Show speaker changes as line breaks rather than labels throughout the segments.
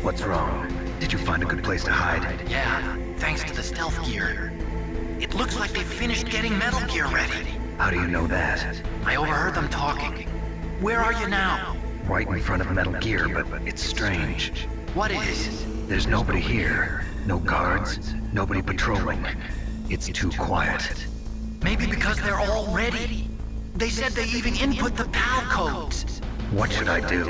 What's wrong? Did you find a good place to hide?
Yeah, thanks to the stealth gear. It looks like they've finished getting Metal Gear ready.
How do you know that?
I overheard them talking. Where are you now?
Right in front of Metal Gear, but it's strange.
What is?
There's nobody here. No guards, nobody patrolling. It's too quiet.
Maybe because they're all ready. They said they even input the PAL codes.
What should I do?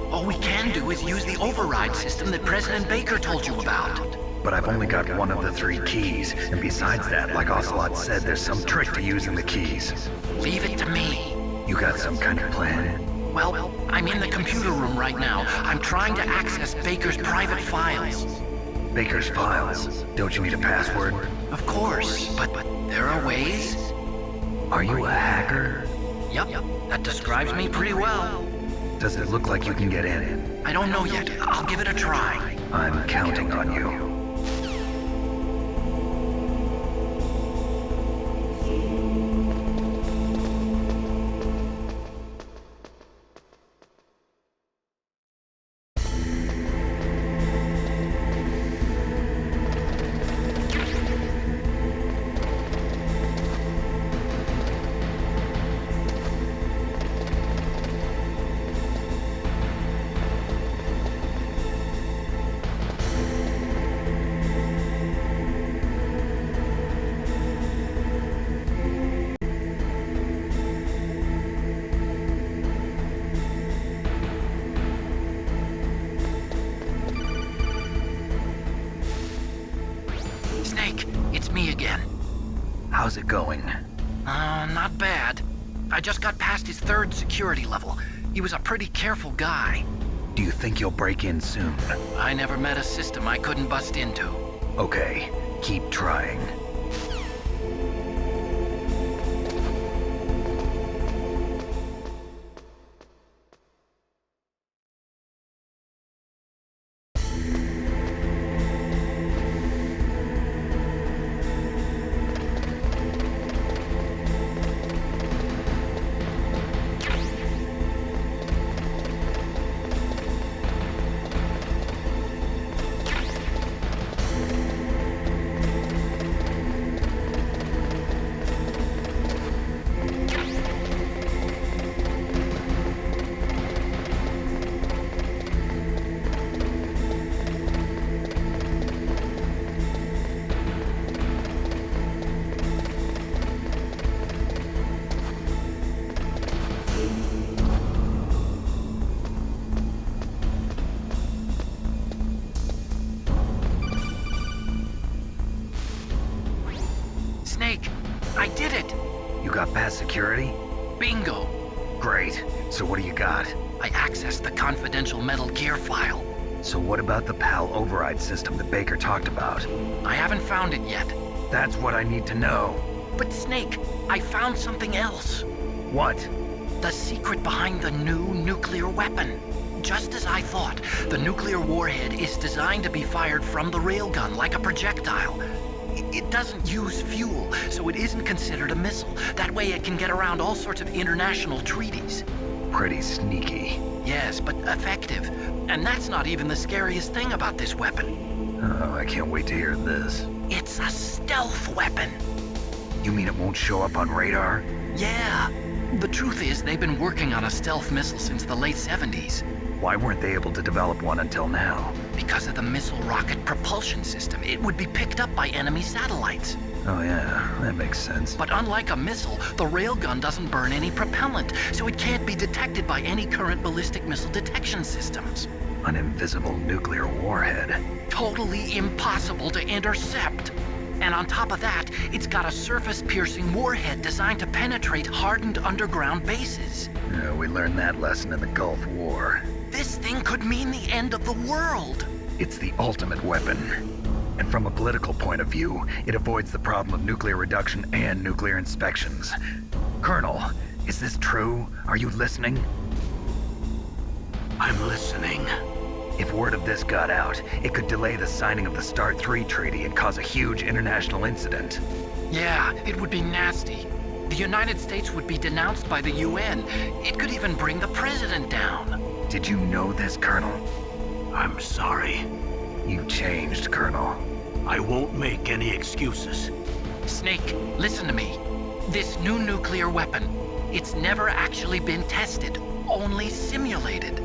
All we can do is use the override system that President Baker told you about.
But I've only got one of the 3 keys, and besides that, like Ocelot said, there's some trick to using the keys.
Leave it to me.
You got some kind of plan?
Well, I'm in the computer room right now. I'm trying to access Baker's private files.
Baker's files? Don't you need a password?
Of course, but there are ways.
Are you a hacker?
Yep, that describes me pretty well.
Does it look like you can get in?
I don't know yet. I'll give it a try.
I'm counting on you.
It's me again.
How's it going?
Not bad. I just got past his 3rd security level. He was a pretty careful guy.
Do you think you'll break in soon?
I never met a system I couldn't bust into.
Okay, keep trying.
Snake, I did it!
You got past security?
Bingo!
Great. So what do you got?
I accessed the confidential Metal Gear file.
So what about the PAL override system that Baker talked about?
I haven't found it yet.
That's what I need to know.
But Snake, I found something else.
What?
The secret behind the new nuclear weapon. Just as I thought, the nuclear warhead is designed to be fired from the railgun like a projectile. It doesn't use fuel, so it isn't considered a missile. That way it can get around all sorts of international treaties.
Pretty sneaky.
Yes, but effective. And that's not even the scariest thing about this weapon.
Oh, I can't wait to hear this.
It's a stealth weapon.
You mean it won't show up on radar?
Yeah. The truth is, they've been working on a stealth missile since the late 70s.
Why weren't they able to develop one until now?
Because of the missile rocket propulsion system. It would be picked up by enemy satellites.
Oh yeah, that makes sense.
But unlike a missile, the railgun doesn't burn any propellant, so it can't be detected by any current ballistic missile detection systems.
An invisible nuclear warhead.
Totally impossible to intercept. And on top of that, it's got a surface-piercing warhead designed to penetrate hardened underground bases.
Yeah, we learned that lesson in the Gulf War.
This thing could mean the end of the world.
It's the ultimate weapon. And from a political point of view, it avoids the problem of nuclear reduction and nuclear inspections. Colonel, is this true? Are you listening?
I'm listening.
If word of this got out, it could delay the signing of the START 3 treaty and cause a huge international incident.
Yeah, it would be nasty. The United States would be denounced by the UN. It could even bring the president down.
Did you know this, Colonel?
I'm sorry.
You've changed, Colonel.
I won't make any excuses.
Snake, listen to me. This new nuclear weapon, it's never actually been tested, only simulated.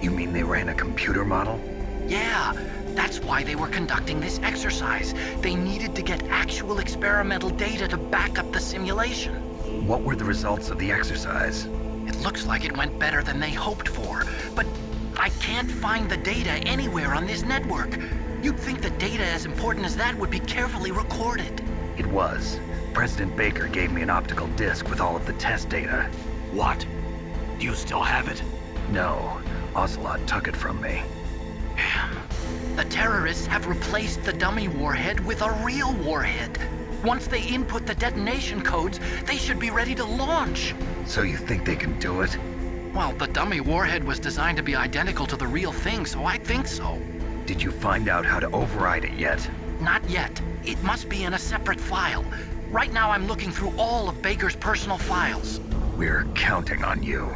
You mean they ran a computer model?
Yeah, that's why they were conducting this exercise. They needed to get actual experimental data to back up the simulation.
What were the results of the exercise?
It looks like it went better than they hoped for, but I can't find the data anywhere on this network. You'd think the data as important as that would be carefully recorded.
It was. President Baker gave me an optical disc with all of the test data.
What? Do you still have it?
No, Ocelot took it from me.
Damn.
The terrorists have replaced the dummy warhead with a real warhead. Once they input the detonation codes, they should be ready to launch.
So you think they can do it?
Well, the dummy warhead was designed to be identical to the real thing, so I think so.
Did you find out how to override it yet?
Not yet. It must be in a separate file. Right now I'm looking through all of Baker's personal files.
We're counting on you.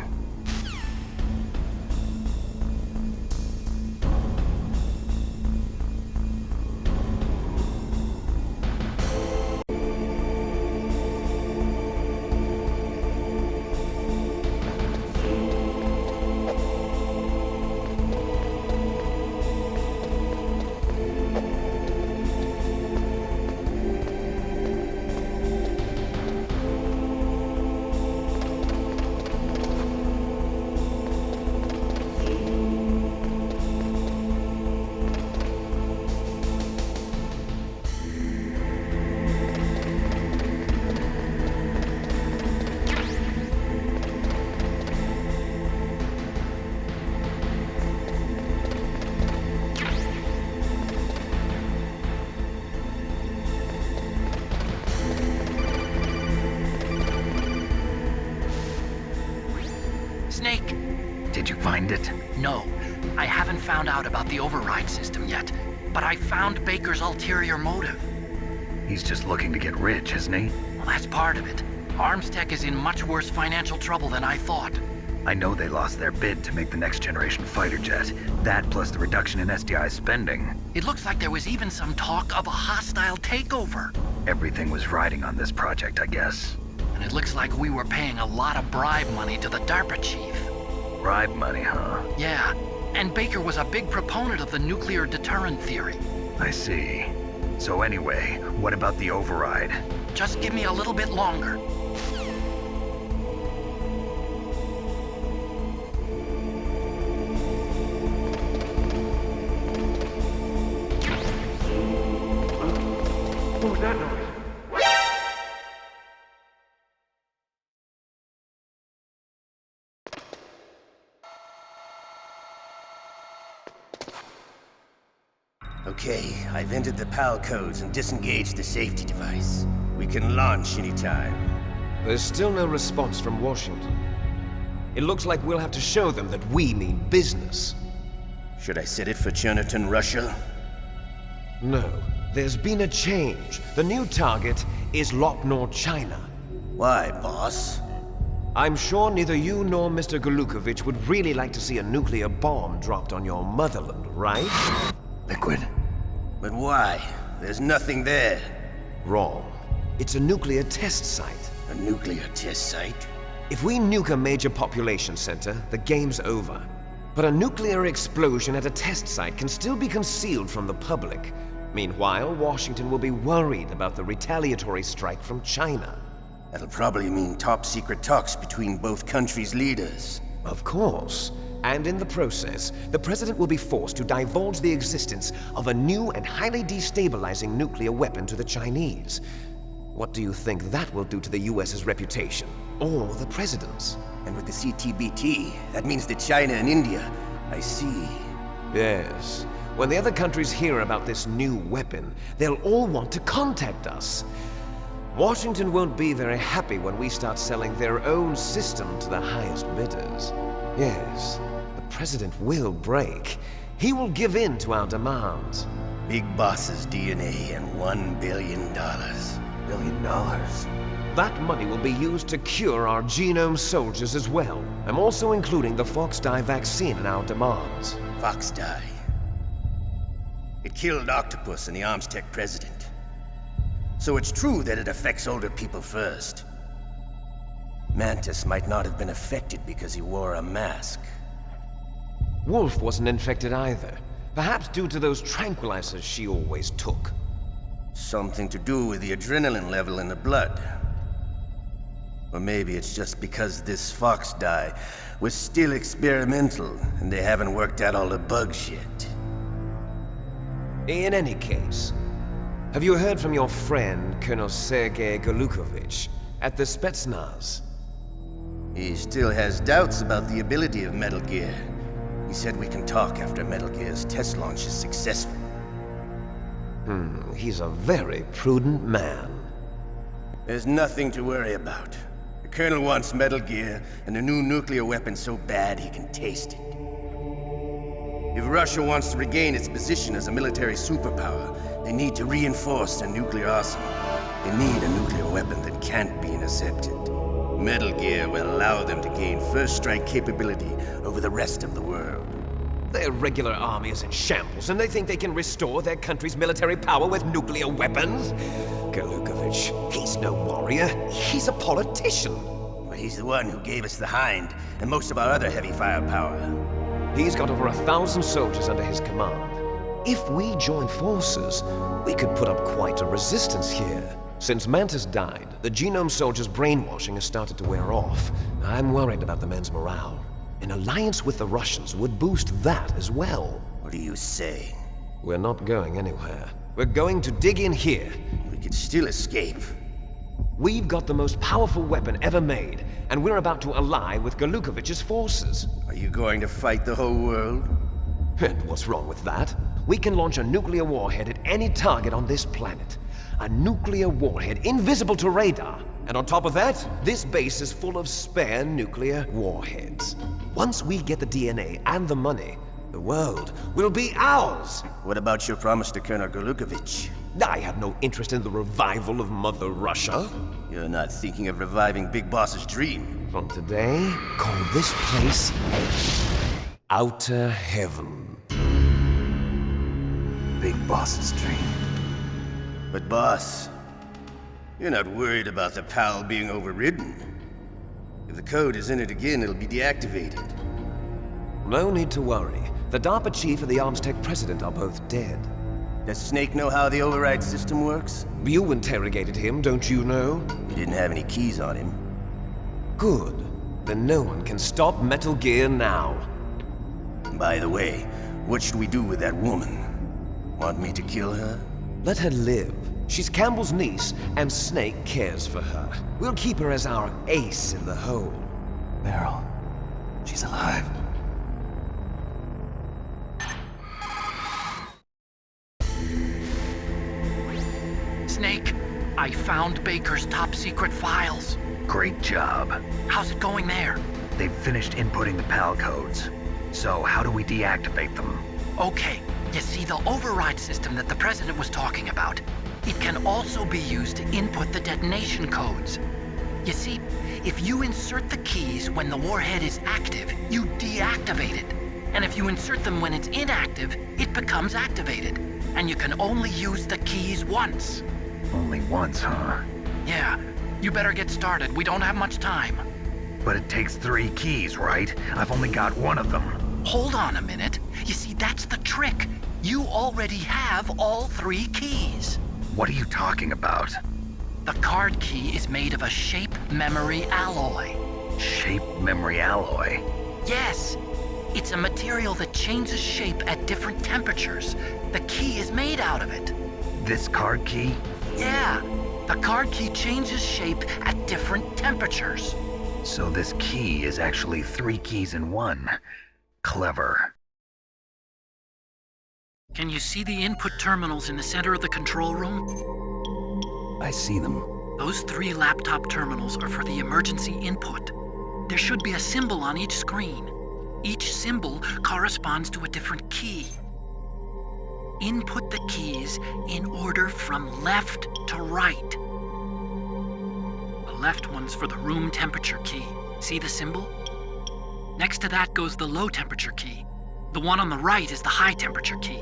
Snake!
Did you find it?
No, I haven't found out about the override system yet, but I found Baker's ulterior motive.
He's just looking to get rich, isn't he?
Well, that's part of it. Armstech is in much worse financial trouble than I thought.
I know they lost their bid to make the next generation fighter jet. That plus the reduction in SDI spending.
It looks like there was even some talk of a hostile takeover.
Everything was riding on this project, I guess.
And it looks like we were paying a lot of bribe money to the DARPA chief.
Bribe money, huh?
Yeah, and Baker was a big proponent of the nuclear deterrent theory.
I see. So anyway, what about the override?
Just give me a little bit longer.
What was that noise?
Okay, I've entered the PAL codes and disengaged the safety device. We can launch anytime.
There's still no response from Washington. It looks like we'll have to show them that we mean business.
Should I set it for Cherniton, Russia?
No, there's been a change. The new target is Lopnor, China.
Why, boss?
I'm sure neither you nor Mr. Golukovich would really like to see a nuclear bomb dropped on your motherland, right?
Liquid?
But why? There's nothing there.
Wrong. It's a nuclear test site.
A nuclear test site?
If we nuke a major population center, the game's over. But a nuclear explosion at a test site can still be concealed from the public. Meanwhile, Washington will be worried about the retaliatory strike from China.
That'll probably mean top-secret talks between both countries' leaders.
Of course. And in the process, the president will be forced to divulge the existence of a new and highly destabilizing nuclear weapon to the Chinese. What do you think that will do to the US's reputation? Or the president's?
And with the CTBT, that means that China and India... I see.
Yes. When the other countries hear about this new weapon, they'll all want to contact us. Washington won't be very happy when we start selling their own system to the highest bidders. Yes, the president will break. He will give in to our demands.
Big boss's DNA and $1 billion.
$1 billion? That money will be used to cure our genome soldiers as well. I'm also including the Fox dye vaccine in our demands.
Fox dye? It killed Octopus and the Armstech president. So it's true that it affects older people first. Mantis might not have been affected because he wore a mask.
Wolf wasn't infected either. Perhaps due to those tranquilizers she always took.
Something to do with the adrenaline level in the blood. Or maybe it's just because this fox dye was still experimental and they haven't worked out all the bugs yet.
In any case, have you heard from your friend, Colonel Sergei Golukovich, at the Spetsnaz?
He still has doubts about the ability of Metal Gear. He said we can talk after Metal Gear's test launch is successful.
He's a very prudent man.
There's nothing to worry about. The Colonel wants Metal Gear and a new nuclear weapon so bad he can taste it. If Russia wants to regain its position as a military superpower, they need to reinforce their nuclear arsenal. They need a nuclear weapon that can't be intercepted. Metal Gear will allow them to gain first strike capability over the rest of the world.
Their regular army is in shambles, and they think they can restore their country's military power with nuclear weapons? Golukovich, he's no warrior. He's a politician.
Well, he's the one who gave us the Hind and most of our other heavy firepower.
He's got over 1,000 soldiers under his command. If we join forces, we could put up quite a resistance here. Since Mantis died, the Genome Soldiers' brainwashing has started to wear off. I'm worried about the men's morale. An alliance with the Russians would boost that as well.
What are you saying?
We're not going anywhere. We're going to dig in here.
We could still escape.
We've got the most powerful weapon ever made, and we're about to ally with Golukovich's forces.
Are you going to fight the whole world?
And what's wrong with that? We can launch a nuclear warhead at any target on this planet. A nuclear warhead invisible to radar. And on top of that, this base is full of spare nuclear warheads. Once we get the DNA and the money, the world will be ours!
What about your promise to Colonel Golukovich?
I have no interest in the revival of Mother Russia.
You're not thinking of reviving Big Boss's dream.
From today, call this place Outer Heaven.
Big Boss's dream.
But boss, you're not worried about the PAL being overridden. If the code is in it again, it'll be deactivated.
No need to worry. The DARPA chief and the Armstech president are both dead.
Does Snake know how the override system works?
You interrogated him, don't you know?
He didn't have any keys on him.
Good. Then no one can stop Metal Gear now.
By the way, what should we do with that woman? Want me to kill her?
Let her live. She's Campbell's niece, and Snake cares for her. We'll keep her as our ace in the hole.
Meryl, she's alive.
Snake, I found Baker's top secret files.
Great job.
How's it going there?
They've finished inputting the PAL codes. So how do we deactivate them?
Okay, you see the override system that the president was talking about? It can also be used to input the detonation codes. You see, if you insert the keys when the warhead is active, you deactivate it. And if you insert them when it's inactive, it becomes activated. And you can only use the keys once.
Only once, huh?
Yeah, you better get started. We don't have much time.
But it takes 3 keys, right? I've only got 1 of them.
Hold on a minute. You see, that's the trick. You already have all 3 keys.
What are you talking about?
The card key is made of a shape memory alloy.
Shape memory alloy?
Yes. It's a material that changes shape at different temperatures. The key is made out of it.
This card key?
Yeah. The card key changes shape at different temperatures.
So this key is actually 3 keys in 1. Clever.
Can you see the input terminals in the center of the control room?
I see them.
Those 3 laptop terminals are for the emergency input. There should be a symbol on each screen. Each symbol corresponds to a different key. Input the keys in order from left to right. The left one's for the room temperature key. See the symbol? Next to that goes the low temperature key. The one on the right is the high temperature key.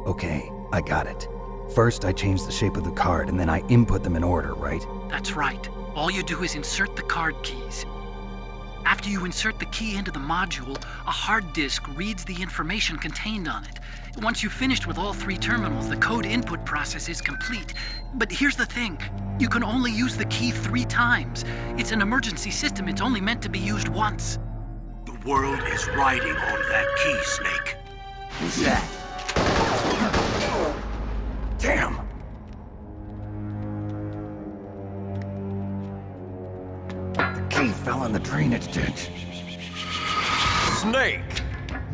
Okay, I got it. First, I change the shape of the card, and then I input them in order, right?
That's right. All you do is insert the card keys. After you insert the key into the module, a hard disk reads the information contained on it. Once you've finished with all 3 terminals, the code input process is complete. But here's the thing. You can only use the key 3 times. It's an emergency system. It's only meant to be used once.
The world is riding on that key, Snake.
Who's that?
Damn! The key fell in the drainage ditch.
Snake!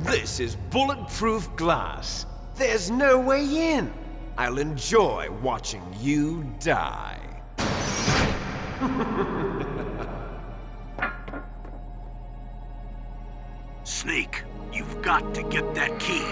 This is bulletproof glass. There's no way in. I'll enjoy watching you die.
Snake, you've got to get that key.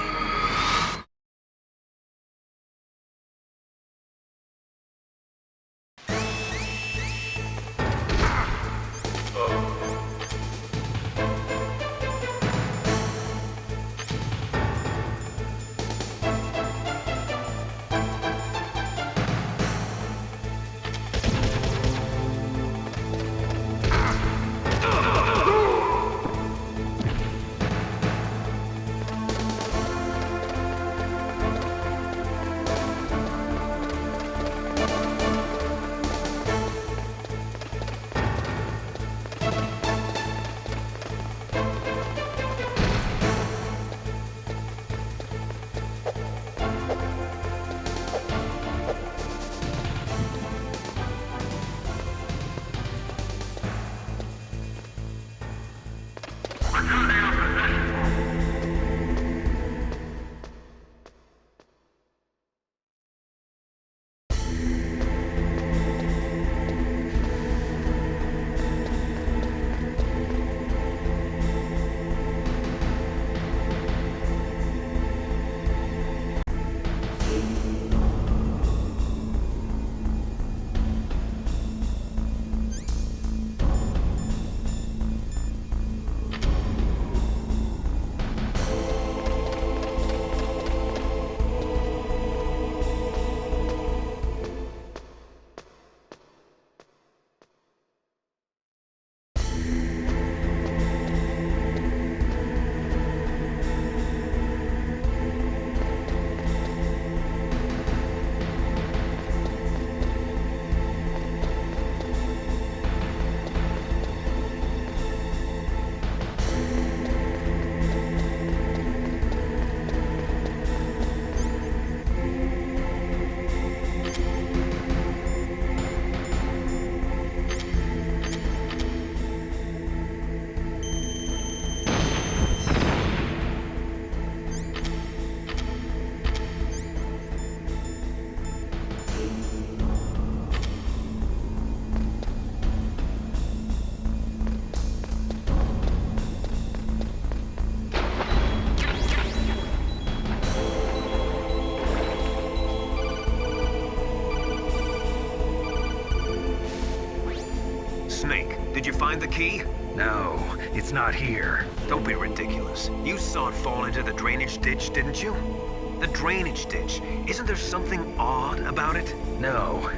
Snake, did you find the key?
No, it's not here.
Don't be ridiculous. You saw it fall into the drainage ditch, didn't you? The drainage ditch. Isn't there something odd about it?
No.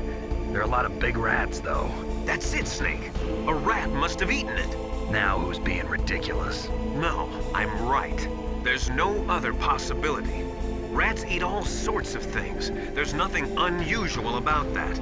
There are a lot of big rats, though.
That's it, Snake. A rat must have eaten it.
Now who's being ridiculous?
No, I'm right. There's no other possibility. Rats eat all sorts of things. There's nothing unusual about that.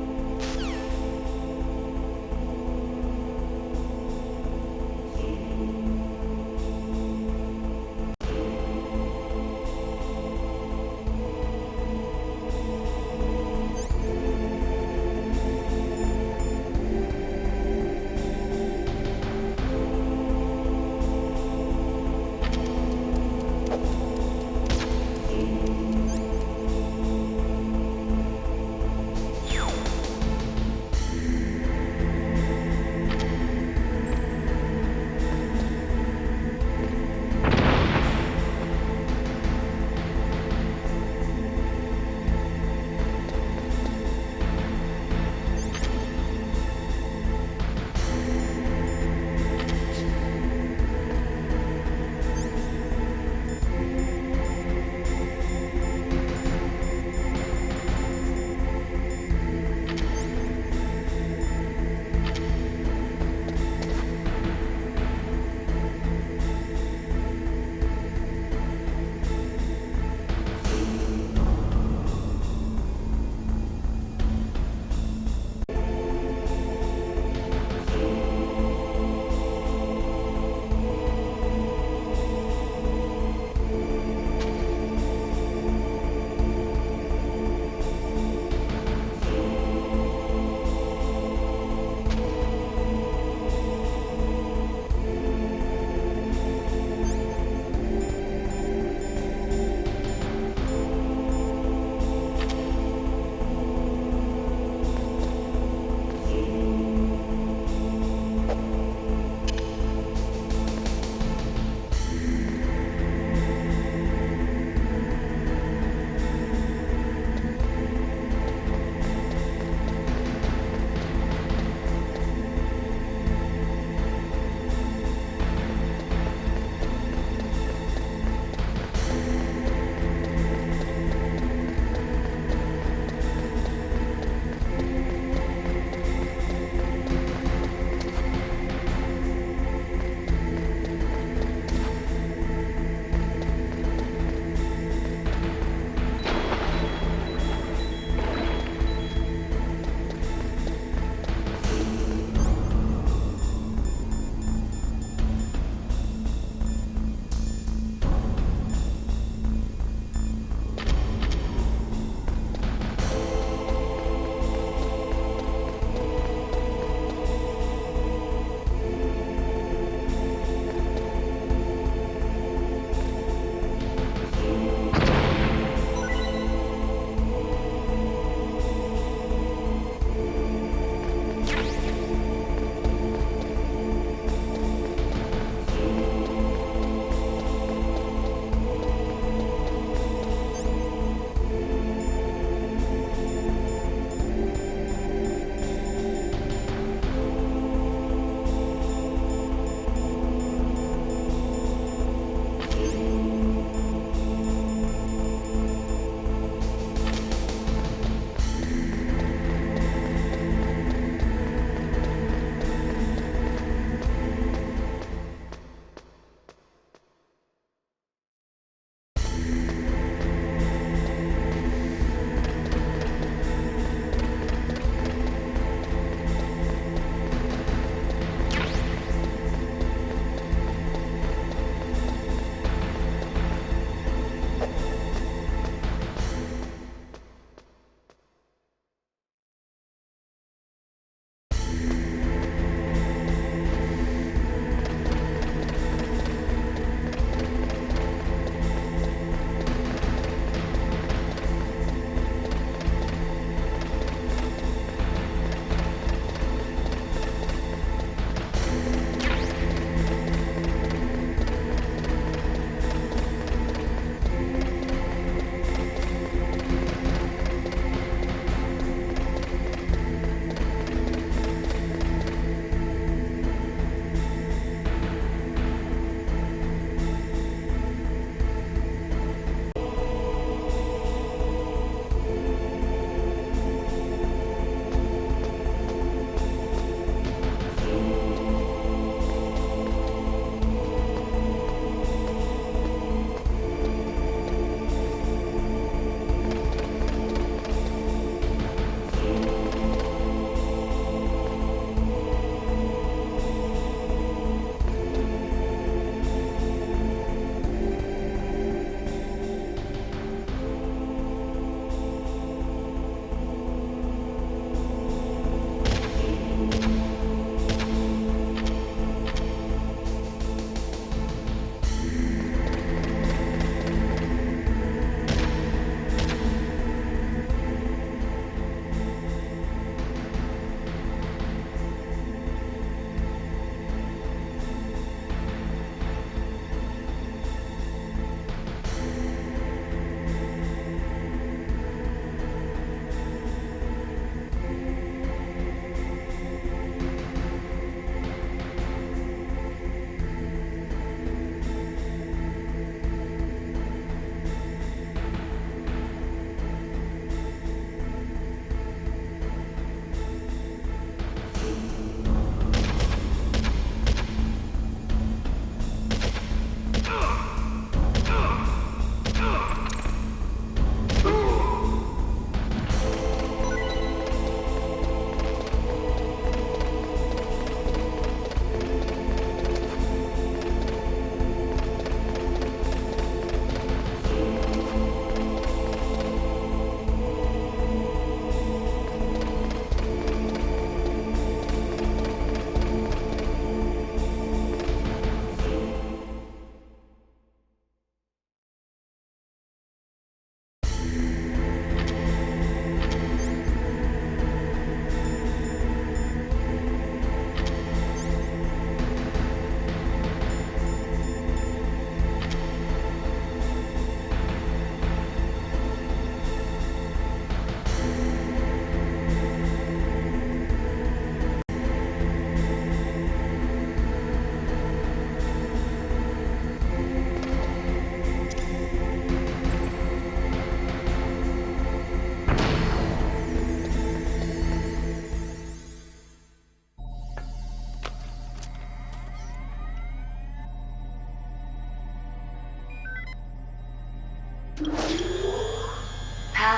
PAL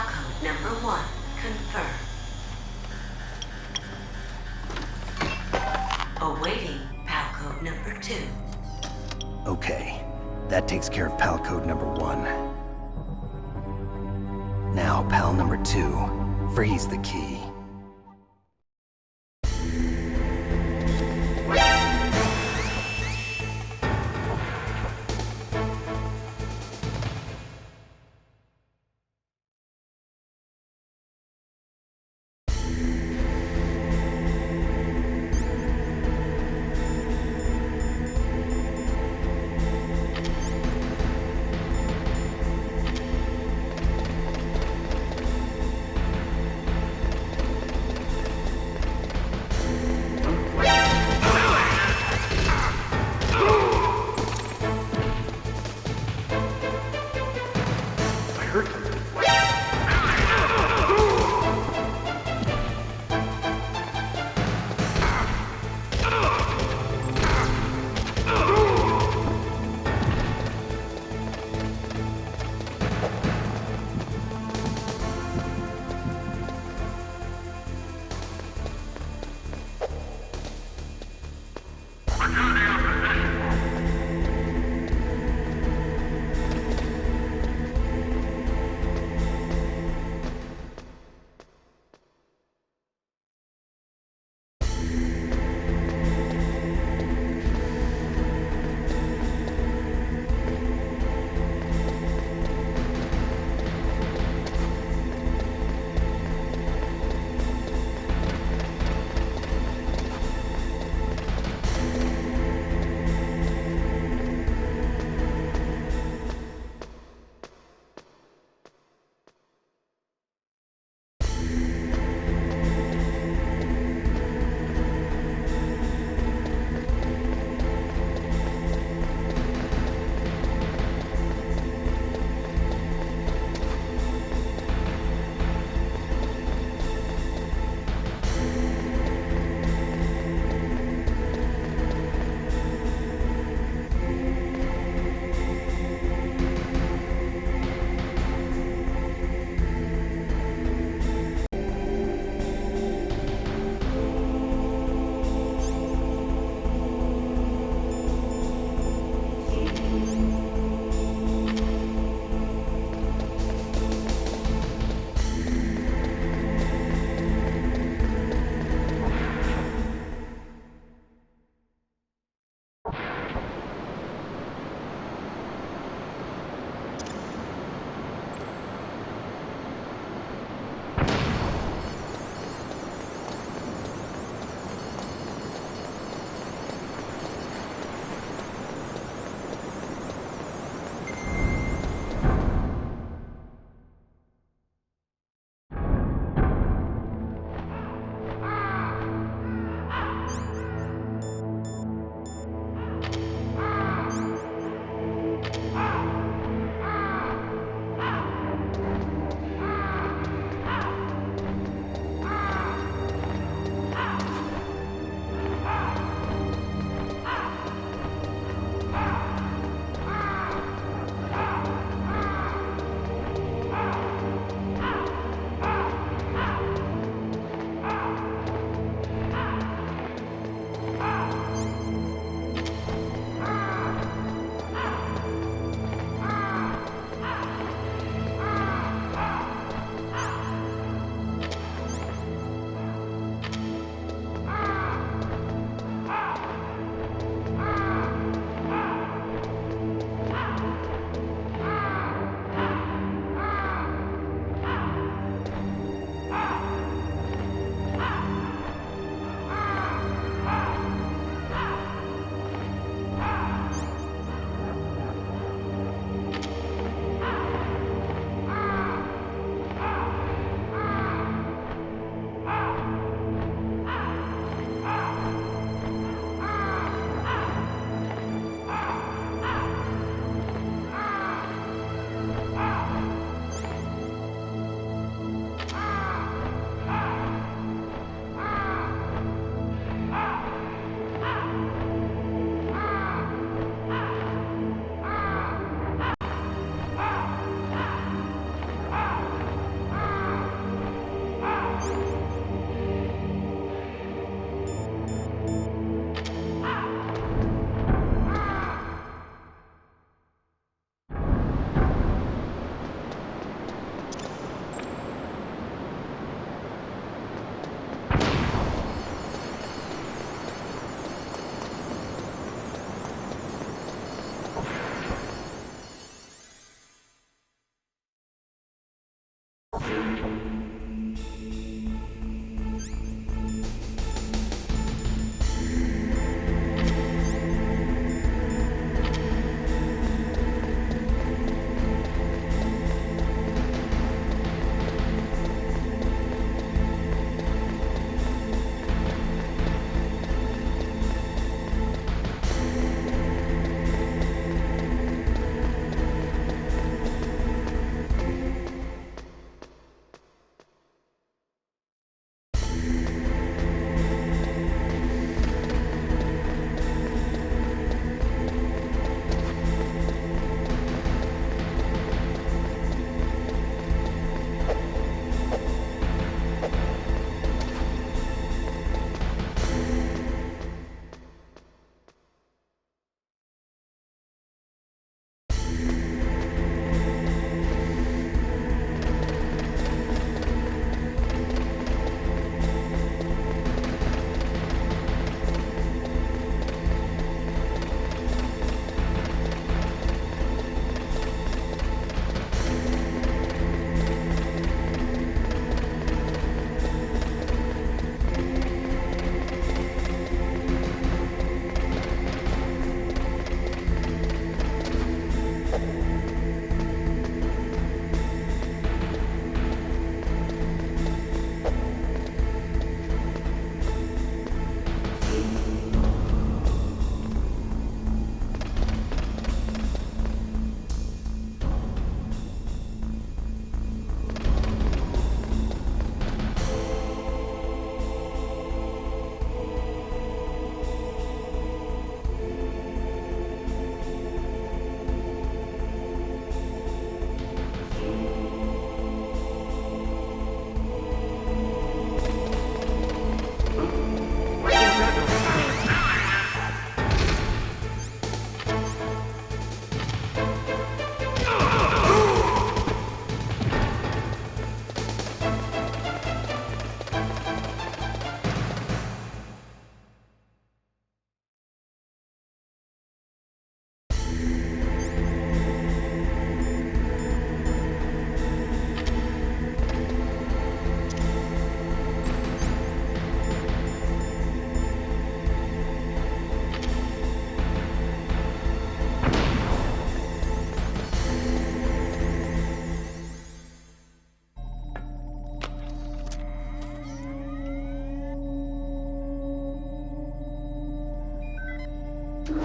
code number 1 confirmed. Awaiting PAL code number 2.
Okay, that takes care of PAL code number 1. Now, PAL number 2, freeze the key.
PAL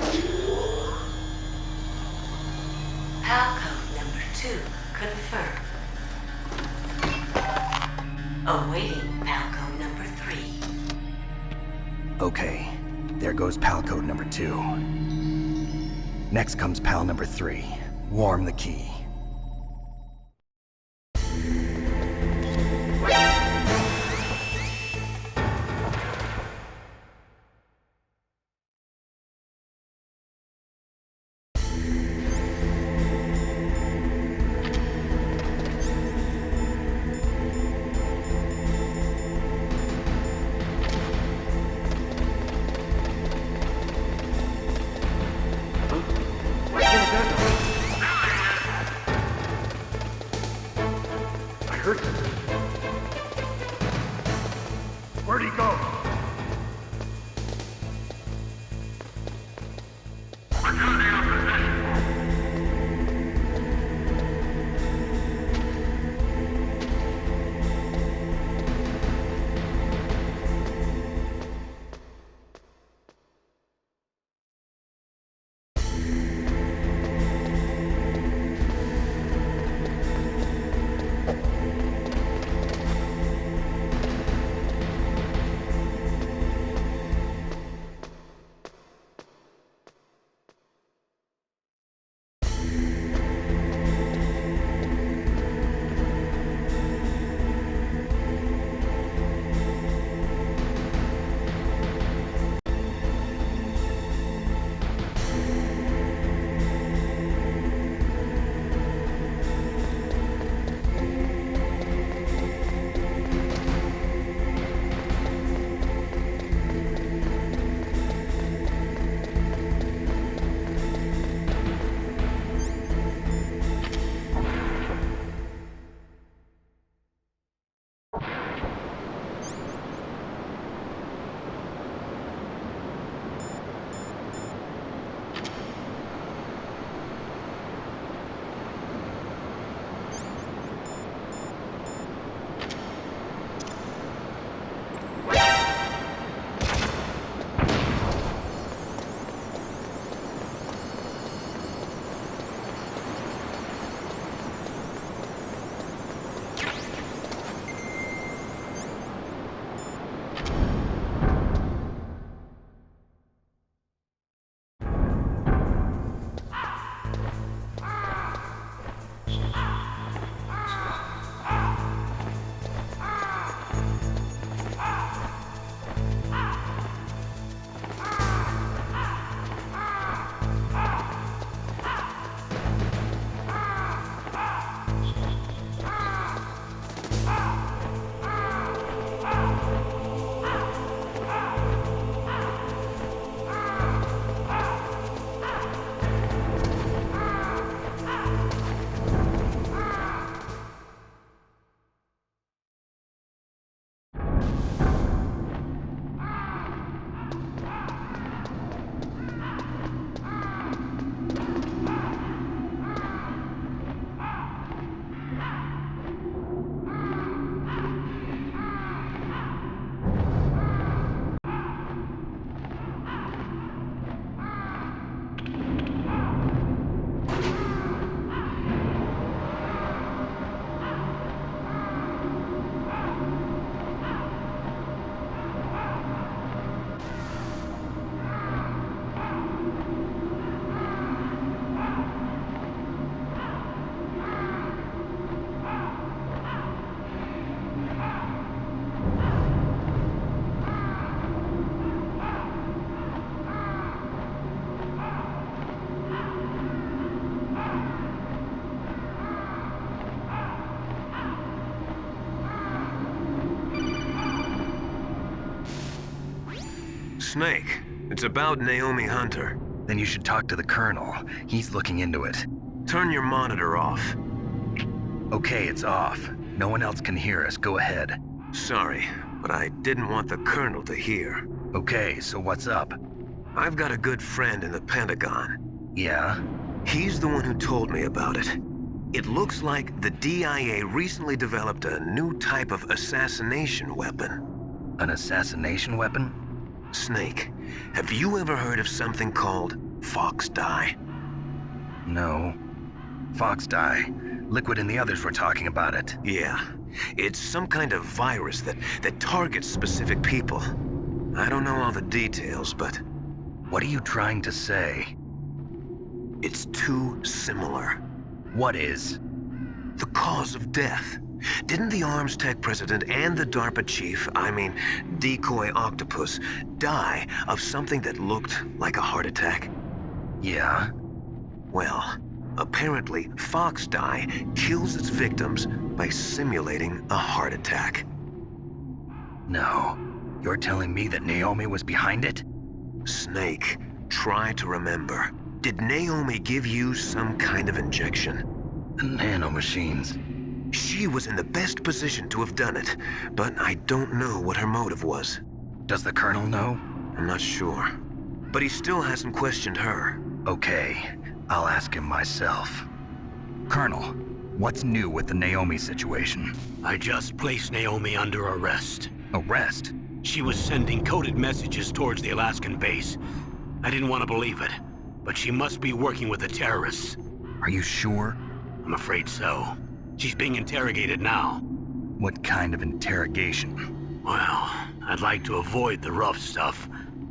code number 2 confirmed. Awaiting PAL code number 3.
Okay, there goes PAL code number 2. Next comes PAL number 3. Warm the key.
Where'd he go?
Snake, it's about Naomi Hunter.
Then you should talk to the Colonel. He's looking into it.
Turn your monitor off.
Okay, it's off. No one else can hear us. Go ahead.
Sorry, but I didn't want the Colonel to hear.
Okay, so what's up?
I've got a good friend in the Pentagon.
Yeah?
He's the one who told me about it. It looks like the DIA recently developed a new type of assassination weapon.
An assassination weapon?
Snake, have you ever heard of something called fox dye?
No. Fox dye. Liquid and the others were talking about it.
Yeah. It's some kind of virus that targets specific people. I don't know all the details, but
What are you trying to say?
it's too similar.
What is?
The cause of death. Didn't the Arms Tech president and the DARPA chief, Decoy Octopus, die of something that looked like a heart attack?
Yeah?
Well, apparently fox dye kills its victims by simulating a heart attack.
No. You're telling me that Naomi was behind it?
Snake, try to remember. Did Naomi give you some kind of injection?
The nanomachines.
She was in the best position to have done it, but I don't know what her motive was.
Does the Colonel know?
I'm not sure. But he still hasn't questioned her.
Okay, I'll ask him myself. Colonel, what's new with the Naomi situation?
I just placed Naomi under arrest.
Arrest?
She was sending coded messages towards the Alaskan base. I didn't want to believe it, but she must be working with the terrorists.
Are you sure?
I'm afraid so. She's being interrogated now.
What kind of interrogation?
Well, I'd like to avoid the rough stuff,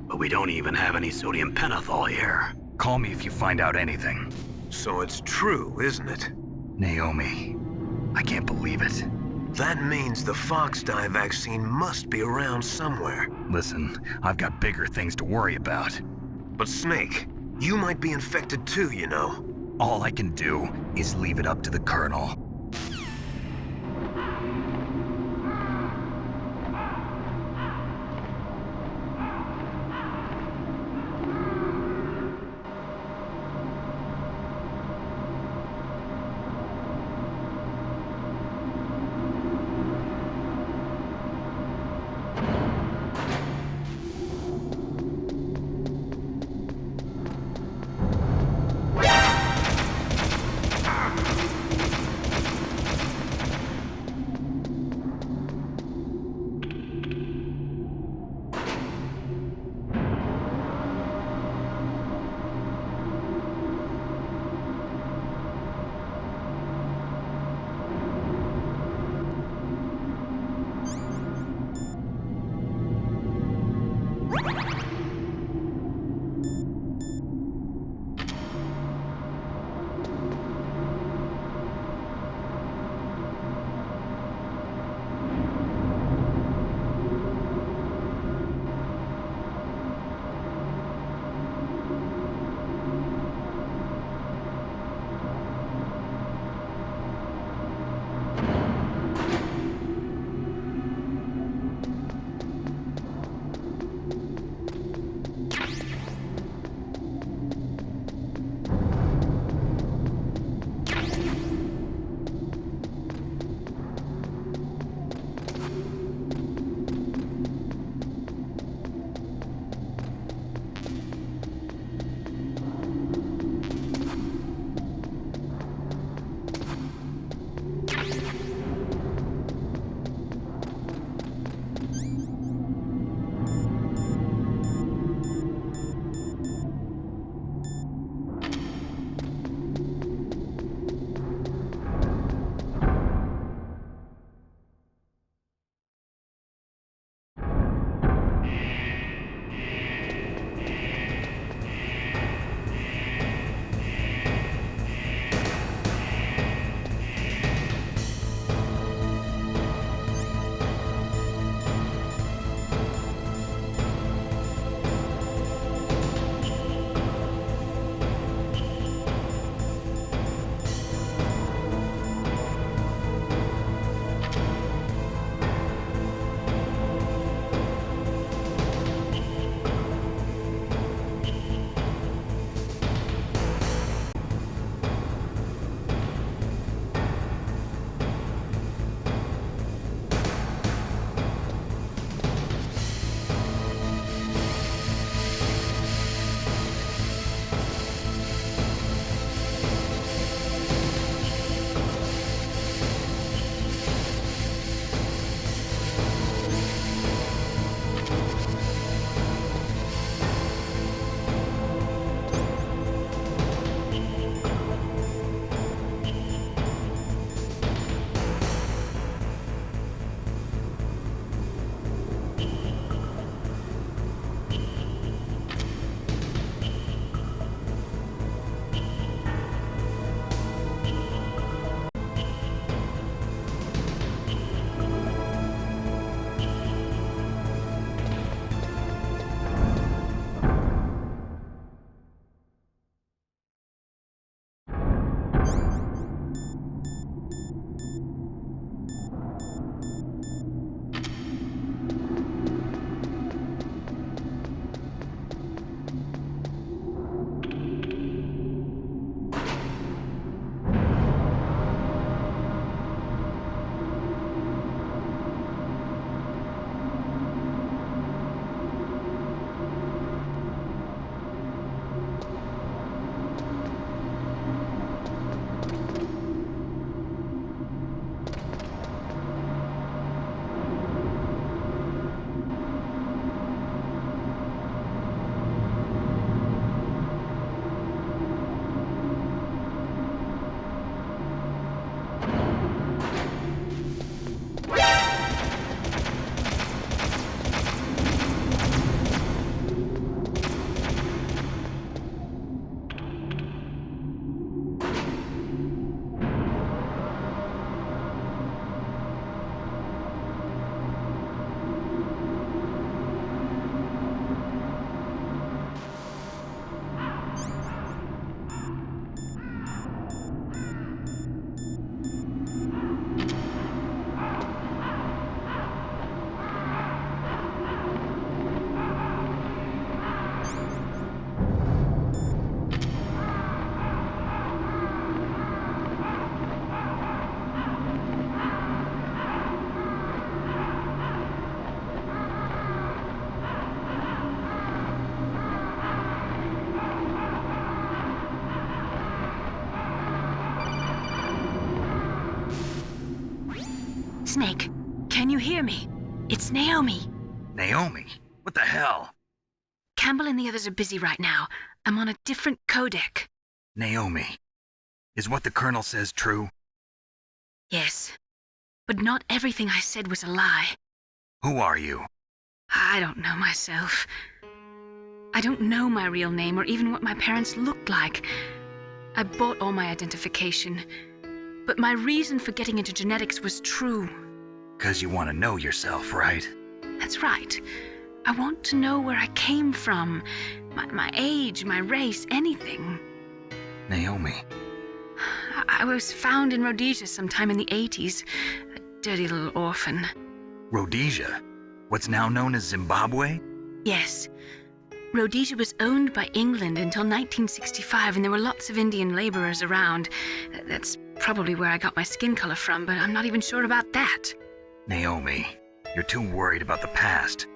but we don't even have any sodium pentothal here.
Call me if you find out anything.
So it's true, isn't it?
Naomi, I can't believe it.
That means the fox dye vaccine must be around somewhere.
Listen, I've got bigger things to worry about.
But Snake, you might be infected too, you know.
All I can do is leave it up to the Colonel.
Snake, can you hear me? It's Naomi.
Naomi? What the hell?
Campbell and the others are busy right now. I'm on a different codec.
Naomi, is what the Colonel says true?
Yes, but not everything I said was a lie.
Who are you?
I don't know myself. I don't know my real name or even what my parents looked like. I bought all my identification, but my reason for getting into genetics was true.
'Cause you want to know yourself, right?
That's right. I want to know where I came from, my age, my race, anything.
Naomi.
I was found in Rhodesia sometime in the 80s, a dirty little orphan.
Rhodesia? What's now known as Zimbabwe?
Yes. Rhodesia was owned by England until 1965, and there were lots of Indian laborers around. That's probably where I got my skin color from, but I'm not even sure about that.
Naomi, you're too worried about the past.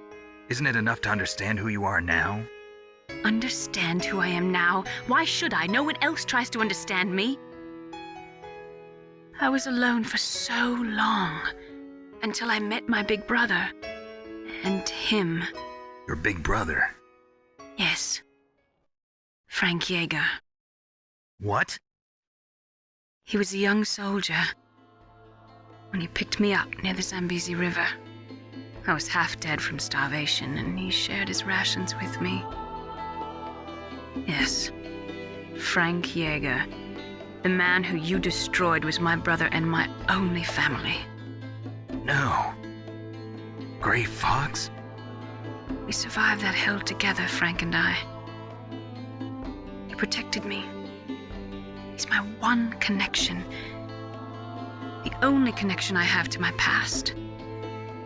Isn't it enough to understand who you are now?
Understand who I am now? Why should I? No one else tries to understand me. I was alone for so long, until I met my big brother. And him.
Your big brother?
Yes. Frank Yeager.
What?
He was a young soldier when he picked me up near the Zambezi River. I was half dead from starvation, and he shared his rations with me. Yes, Frank Yeager. The man who you destroyed was my brother and my only family.
No. Gray Fox?
We survived that hell together, Frank and I. He protected me. He's my one connection. The only connection I have to my past.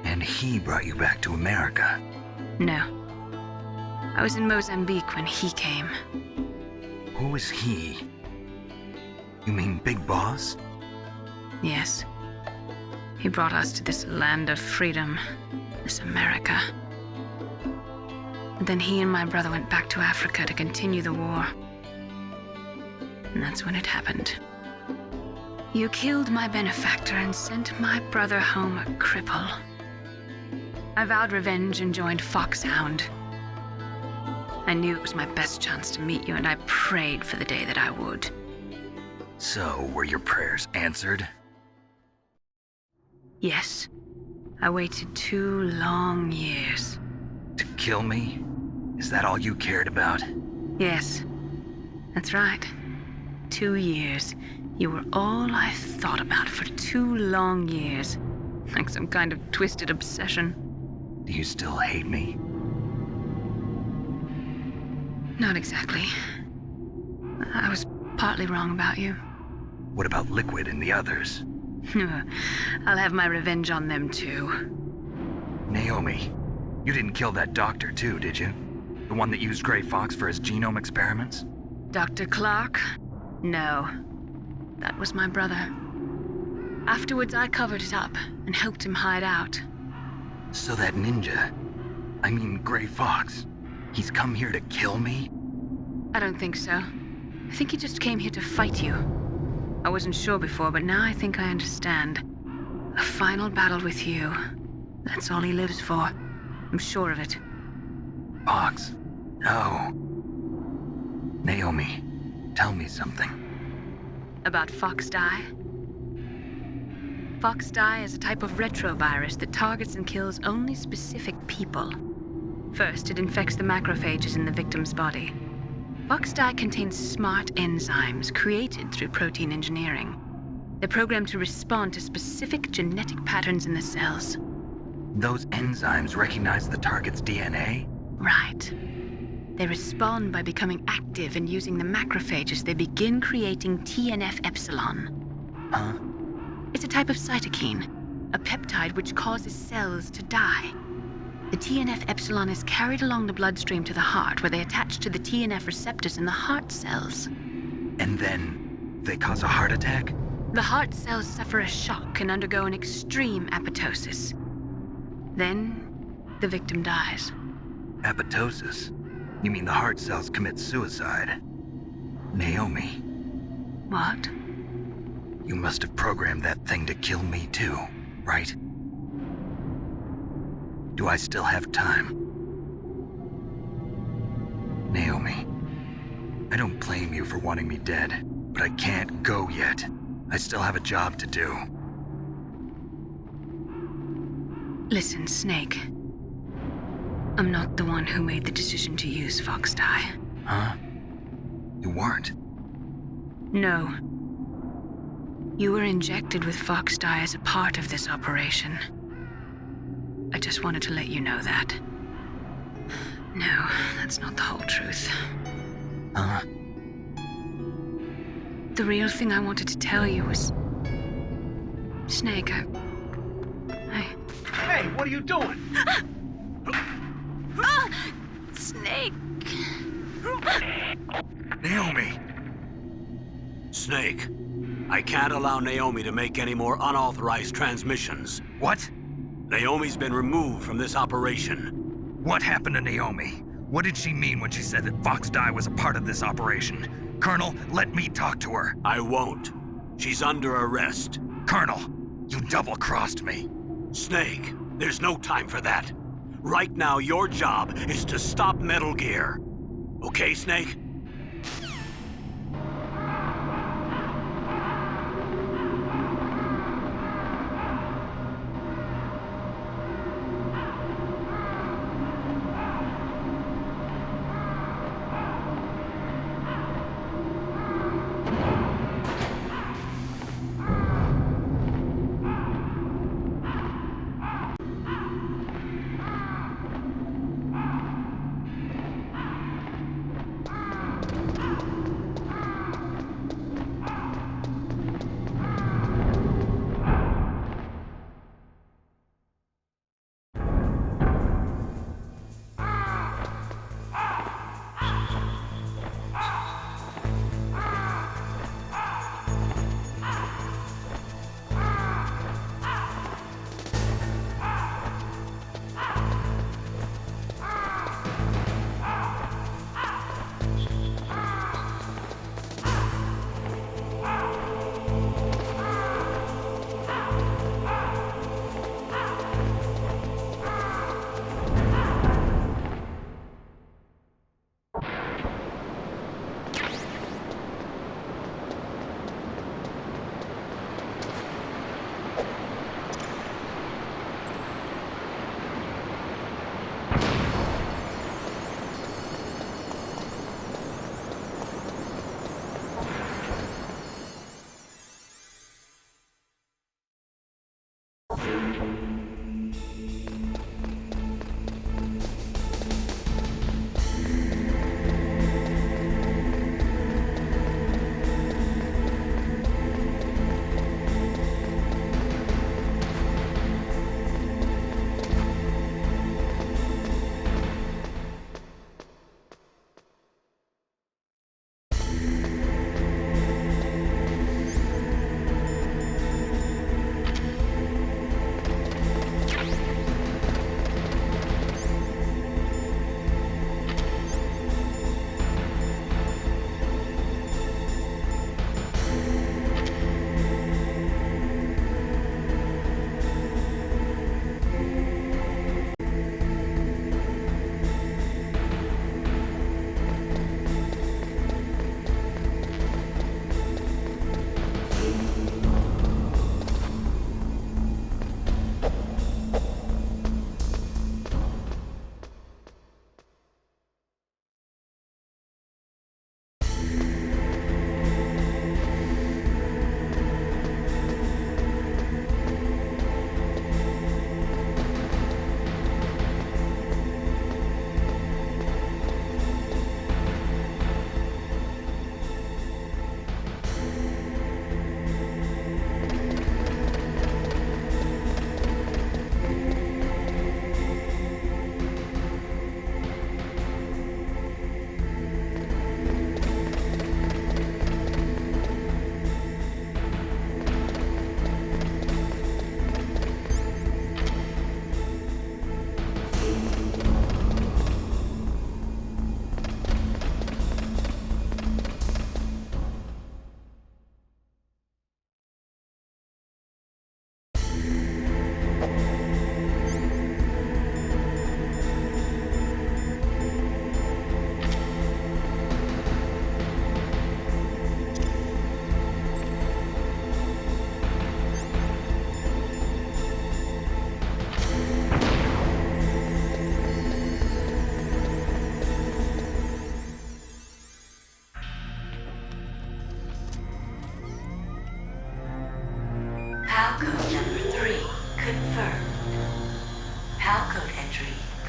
And he brought you back to America?
No. I was in Mozambique when he came.
Who is he? You mean Big Boss?
Yes. He brought us to this land of freedom, this America. And then he and my brother went back to Africa to continue the war. And that's when it happened. You killed my benefactor and sent my brother home a cripple. I vowed revenge and joined Foxhound. I knew it was my best chance to meet you, and I prayed for the day that I would.
So, were your prayers answered?
Yes. I waited 2 long years.
To kill me? Is that all you cared about?
Yes. That's right. 2 years. You were all I thought about for 2 long years. Like some kind of twisted obsession.
Do you still hate me?
Not exactly. I was partly wrong about you.
What about Liquid and the others?
I'll have my revenge on them too.
Naomi, you didn't kill that doctor too, did you? The one that used Gray Fox for his genome experiments?
Dr. Clark? No. That was my brother. Afterwards, I covered it up and helped him hide out.
So that ninja, I mean Gray Fox, he's come here to kill me?
I don't think so. I think he just came here to fight you. I wasn't sure before, but now I think I understand. A final battle with you. That's all he lives for. I'm sure of it.
Fox? No. Naomi, tell me something.
About Fox Die? Fox Die is a type of retrovirus that targets and kills only specific people. First, it infects the macrophages in the victim's body. Fox Die contains smart enzymes created through protein engineering. They're programmed to respond to specific genetic patterns in the cells.
Those enzymes recognize the target's DNA?
Right. They respond by becoming active and using the macrophages. They begin creating TNF-epsilon.
Huh?
It's a type of cytokine, a peptide which causes cells to die. The TNF-epsilon is carried along the bloodstream to the heart, where they attach to the TNF receptors in the heart cells.
And then they cause a heart attack?
The heart cells suffer a shock and undergo an extreme apoptosis. Then, the victim dies.
Apoptosis? You mean the heart cells commit suicide? Naomi.
What?
You must have programmed that thing to kill me too, right? Do I still have time? Naomi, I don't blame you for wanting me dead, but I can't go yet. I still have a job to do.
Listen, Snake. I'm not the one who made the decision to use Fox Dye.
Huh? You weren't?
No. You were injected with Fox Dye as a part of this operation. I just wanted to let you know that. No, that's not the whole truth.
Huh?
The real thing I wanted to tell you was... Snake, I...
Hey, what are you doing?
Snake!
Naomi!
Snake, I can't allow Naomi to make any more unauthorized transmissions.
What?
Naomi's been removed from this operation.
What happened to Naomi? What did she mean when she said that Fox Dye was a part of this operation? Colonel, let me talk to her.
I won't. She's under arrest.
Colonel, you double-crossed me.
Snake, there's no time for that. Right now, your job is to stop Metal Gear. Okay, Snake?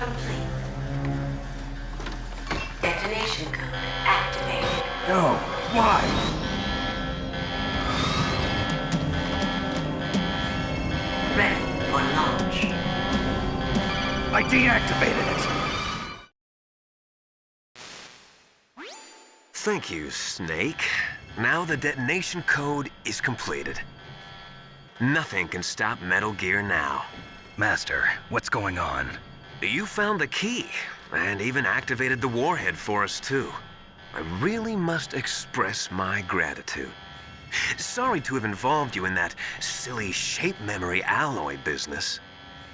complete. Detonation code activated.
No, why?
Ready for launch.
I deactivated it.
Thank you, Snake. Now the detonation code is completed. Nothing can stop Metal Gear now.
Master, what's going on?
You found the key, and even activated the warhead for us, too. I really must express my gratitude. Sorry to have involved you in that silly shape memory alloy business.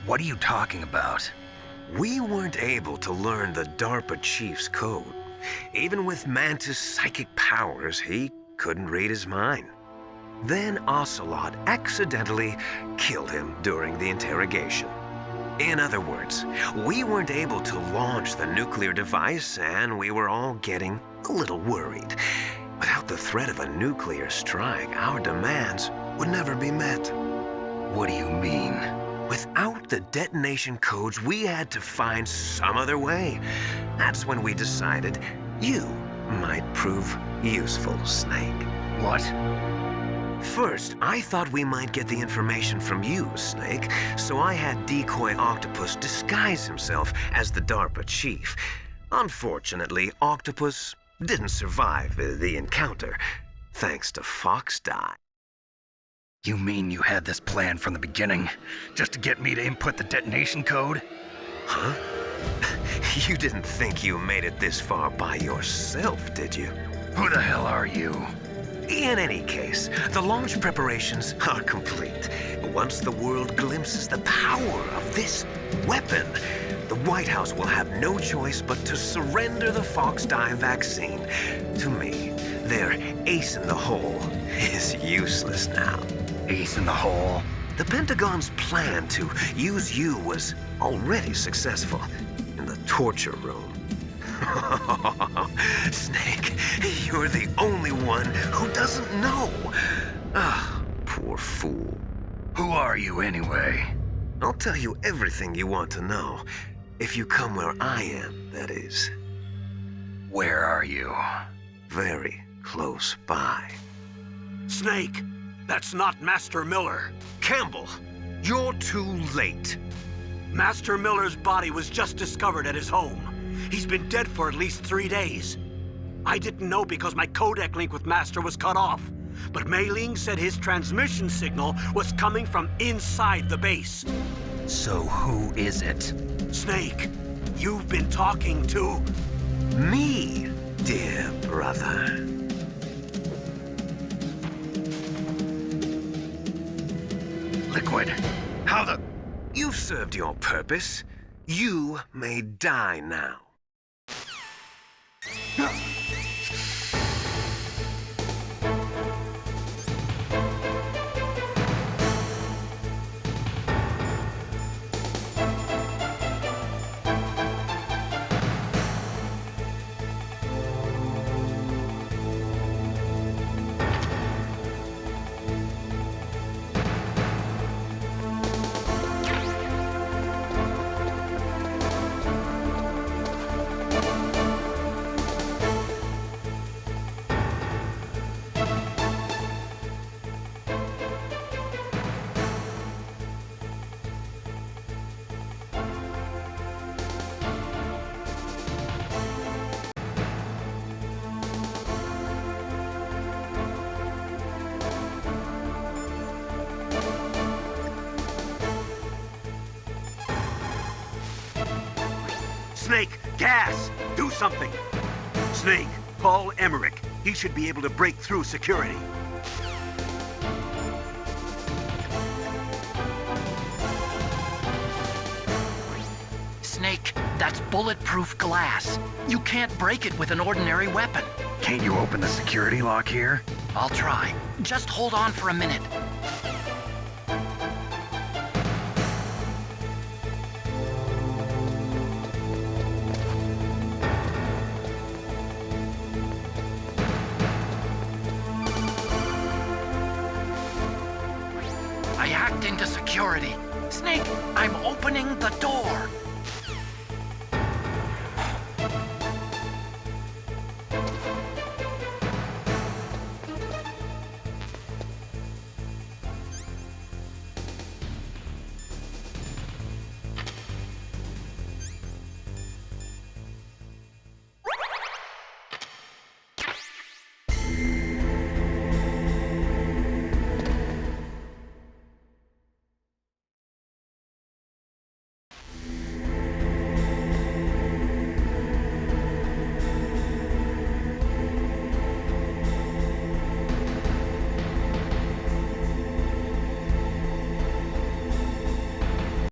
What are you talking about?
We weren't able to learn the DARPA chief's code. Even with Mantis' psychic powers, he couldn't read his mind. Then Ocelot accidentally killed him during the interrogation. In other words, we weren't able to launch the nuclear device, and we were all getting a little worried. Without the threat of a nuclear strike, our demands would never be met.
What do you mean?
Without the detonation codes, we had to find some other way. That's when we decided you might prove useful, Snake.
What?
First, I thought we might get the information from you, Snake, so I had Decoy Octopus disguise himself as the DARPA chief. Unfortunately, Octopus didn't survive the encounter, thanks to Fox Die.
You mean you had this plan from the beginning? Just to get me to input the detonation code?
Huh? You didn't think you made it this far by yourself, did you?
Who the hell are you?
In any case, the launch preparations are complete. Once the world glimpses the power of this weapon, the White House will have no choice but to surrender the Fox Die vaccine. To me, their ace in the hole is useless now.
Ace in the hole?
The Pentagon's plan to use you was already successful in the torture room. Snake, you're the only one who doesn't know. Ah, poor fool.
Who are you anyway?
I'll tell you everything you want to know. If you come where I am, that is.
Where are you?
Very close by.
Snake, that's not Master Miller.
Campbell, you're too late.
Master Miller's body was just discovered at his home. He's been dead for at least 3 days. I didn't know because my codec link with Master was cut off. But Mei Ling said his transmission signal was coming from inside the base.
So who is it?
Snake, you've been talking to...
Me, dear brother.
Liquid. How the...
You've served your purpose. You may die now.
Snake, gas! Do something! Snake, call Emmerich. He should be able to break through security.
Snake, that's bulletproof glass. You can't break it with an ordinary weapon.
Can't you open the security lock here?
I'll try. Just hold on for a minute. I hacked into security. Snake, I'm opening the door.